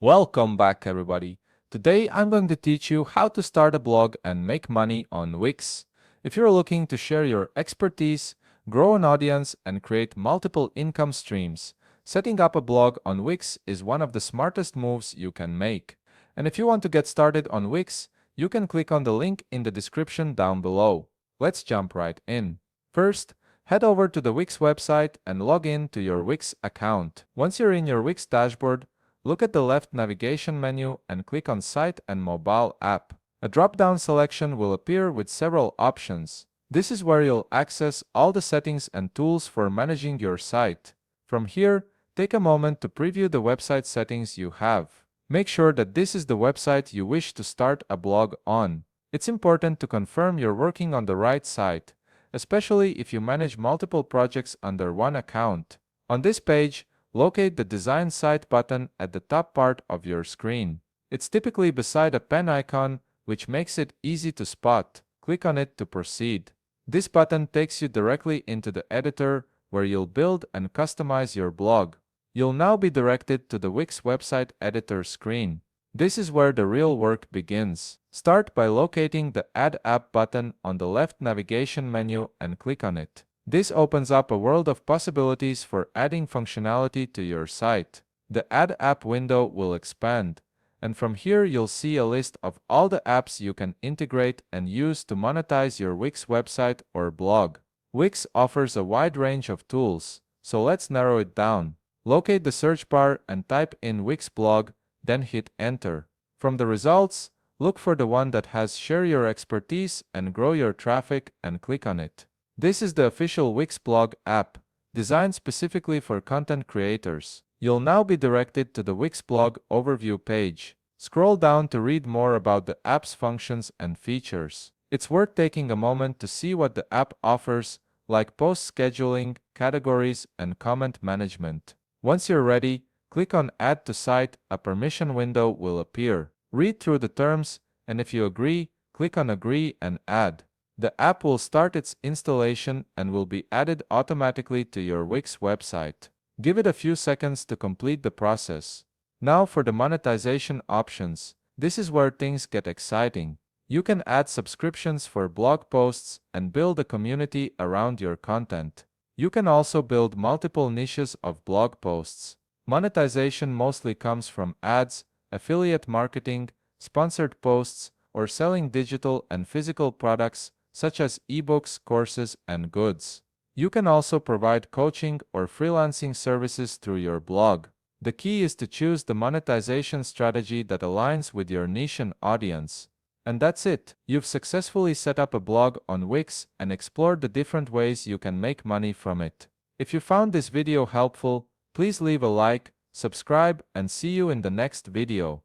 Welcome back, everybody. Today I'm going to teach you how to start a blog and make money on Wix. If you're looking to share your expertise, grow an audience, and create multiple income streams, setting up a blog on Wix is one of the smartest moves you can make. And if you want to get started on Wix, you can click on the link in the description down below. Let's jump right in. First, head over to the Wix website and log in to your Wix account. Once you're in your Wix dashboard, look at the left navigation menu and click on Site and Mobile App. A drop-down selection will appear with several options. This is where you'll access all the settings and tools for managing your site. From here, take a moment to preview the website settings you have. Make sure that this is the website you wish to start a blog on. It's important to confirm you're working on the right site, especially if you manage multiple projects under one account. On this page, locate the Design Site button at the top part of your screen. It's typically beside a pen icon, which makes it easy to spot. Click on it to proceed. This button takes you directly into the editor, where you'll build and customize your blog. You'll now be directed to the Wix website editor screen. This is where the real work begins. Start by locating the Add App button on the left navigation menu and click on it. This opens up a world of possibilities for adding functionality to your site. The Add App window will expand, and from here you'll see a list of all the apps you can integrate and use to monetize your Wix website or blog. Wix offers a wide range of tools, so let's narrow it down. Locate the search bar and type in Wix blog, then hit enter. From the results, look for the one that has Share Your Expertise and Grow Your Traffic and click on it. This is the official Wix blog app, designed specifically for content creators. You'll now be directed to the Wix blog overview page. Scroll down to read more about the app's functions and features. It's worth taking a moment to see what the app offers, like post scheduling, categories, and comment management. Once you're ready, click on Add to Site. A permission window will appear. Read through the terms, and if you agree, click on Agree and Add. The app will start its installation and will be added automatically to your Wix website. Give it a few seconds to complete the process. Now for the monetization options. This is where things get exciting. You can add subscriptions for blog posts and build a community around your content. You can also build multiple niches of blog posts. Monetization mostly comes from ads, affiliate marketing, sponsored posts, or selling digital and physical products such as ebooks, courses, and goods. You can also provide coaching or freelancing services through your blog. The key is to choose the monetization strategy that aligns with your niche and audience. And that's it. You've successfully set up a blog on Wix and explored the different ways you can make money from it. If you found this video helpful, please leave a like, subscribe, and see you in the next video.